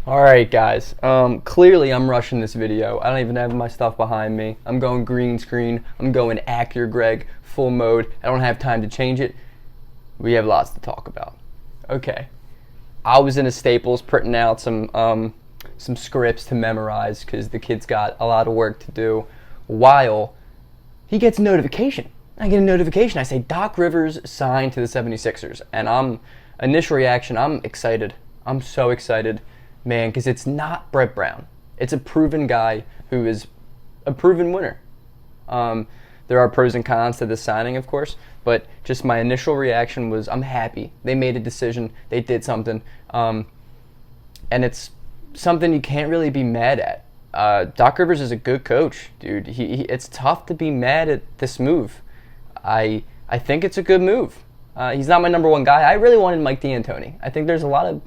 All right, guys. Clearly, I'm rushing this video. I don't even have my stuff behind me. I'm going green screen. I'm going Acura Greg full mode. I don't have time to change it. We have lots to talk about. Okay. I was in a Staples printing out some scripts to memorize because the kid's got a lot of work to do. While he gets a notification. I get a notification. I say Doc Rivers signed to the 76ers, and initial reaction. I'm excited. I'm so excited. Man, because it's not Brett Brown. It's a proven guy who is a proven winner. There are pros and cons to this signing, of course, but just my initial reaction was I'm happy. They made a decision. They did something. And it's something you can't really be mad at. Doc Rivers is a good coach, dude. It's tough to be mad at this move. I think it's a good move. He's not my number one guy. I really wanted Mike D'Antoni. I think there's a lot of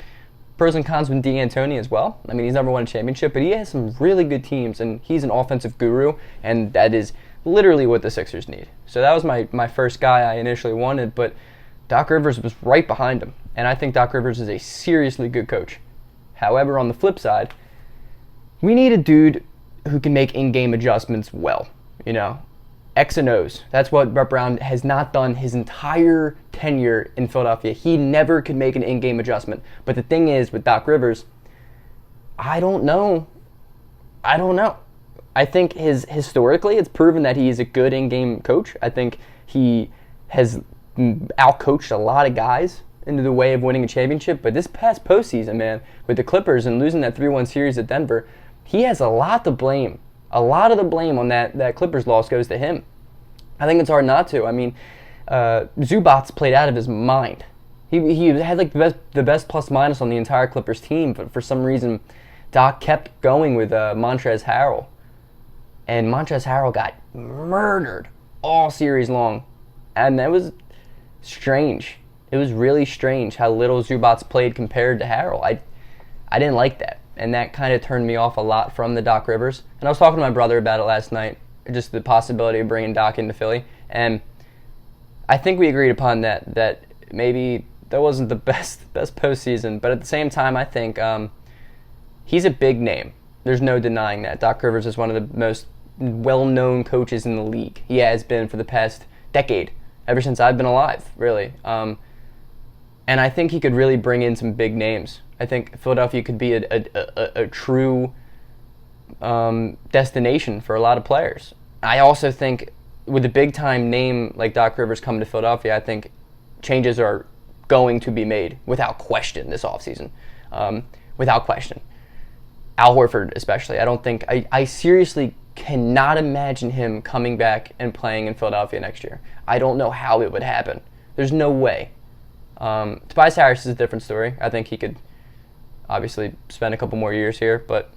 pros and cons with D'Antoni as well. I mean, he's never won a championship, but he has some really good teams, and he's an offensive guru, and that is literally what the Sixers need. So that was my first guy I initially wanted, but Doc Rivers was right behind him, and I think Doc Rivers is a seriously good coach. However, on the flip side, we need a dude who can make in-game adjustments well, X and O's. That's what Brett Brown has not done his entire tenure in Philadelphia. He never could make an in-game adjustment. But the thing is, with Doc Rivers, I don't know. I think historically, it's proven that he is a good in-game coach. I think he has outcoached a lot of guys into the way of winning a championship. But this past postseason, man, with the Clippers and losing that 3-1 series at Denver, he has a lot to blame. A lot of the blame on that Clippers loss goes to him. I think it's hard not to. I mean, Zubats played out of his mind. He had like the best plus minus on the entire Clippers team, but for some reason, Doc kept going with Montrezl Harrell, and Montrezl Harrell got murdered all series long, and that was strange. It was really strange how little Zubats played compared to Harrell. I didn't like that. And that kind of turned me off a lot from the Doc Rivers. And I was talking to my brother about it last night, just the possibility of bringing Doc into Philly. And I think we agreed upon that maybe that wasn't the best postseason. But at the same time, I think he's a big name. There's no denying that. Doc Rivers is one of the most well-known coaches in the league. He has been for the past decade, ever since I've been alive, really. And I think he could really bring in some big names. I think Philadelphia could be a true destination for a lot of players. I also think with a big-time name like Doc Rivers coming to Philadelphia, I think changes are going to be made without question this offseason. Without question. Al Horford especially. I seriously cannot imagine him coming back and playing in Philadelphia next year. I don't know how it would happen. There's no way. Tobias Harris is a different story. I think he could obviously spend a couple more years here, but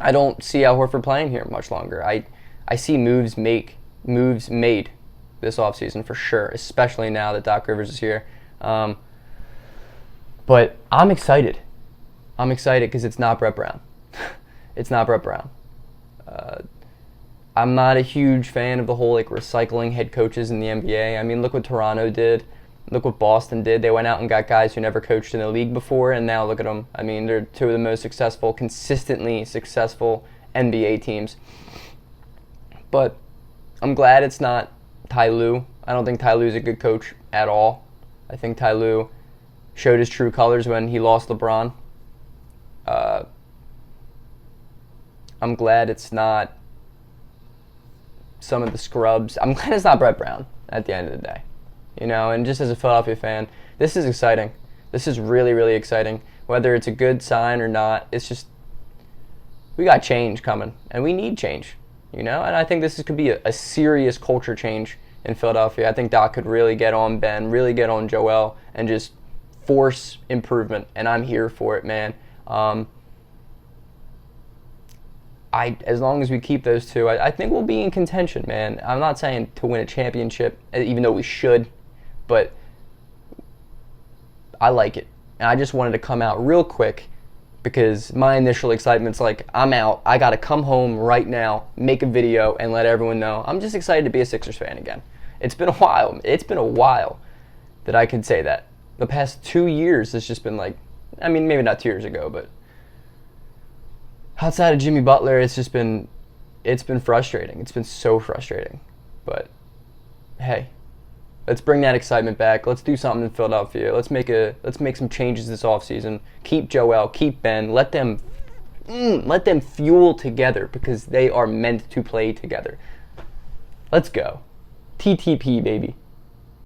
I don't see Al Horford playing here much longer. I see moves made this offseason for sure, especially now that Doc Rivers is here. But I'm excited. I'm excited because it's not Brett Brown. It's not Brett Brown. I'm not a huge fan of the whole recycling head coaches in the NBA. I mean, look what Toronto did. Look what Boston did. They went out and got guys who never coached in the league before, and now look at them. I mean, they're two of the most consistently successful NBA teams. But I'm glad it's not Ty Lue. I don't think Ty Lue's a good coach at all. I think Ty Lue showed his true colors when he lost LeBron. I'm glad it's not some of the scrubs. I'm glad it's not Brett Brown at the end of the day. And just as a Philadelphia fan, this is exciting. This is really, really exciting. Whether it's a good sign or not, it's just, we got change coming, and we need change, And I think this could be a serious culture change in Philadelphia. I think Doc could really get on Ben, really get on Joel, and just force improvement, and I'm here for it, man. As long as we keep those two, I think we'll be in contention, man. I'm not saying to win a championship, even though we should, but I like it. And I just wanted to come out real quick because my initial excitement's I'm out. I got to come home right now, make a video, and let everyone know. I'm just excited to be a Sixers fan again. It's been a while. It's been a while that I can say that. The past 2 years, it's just been maybe not 2 years ago, but outside of Jimmy Butler, it's been frustrating. It's been so frustrating. But hey, let's bring that excitement back. Let's do something in Philadelphia. Let's make some changes this offseason. Keep Joel, keep Ben. Let them fuel together because they are meant to play together. Let's go. TTP, baby.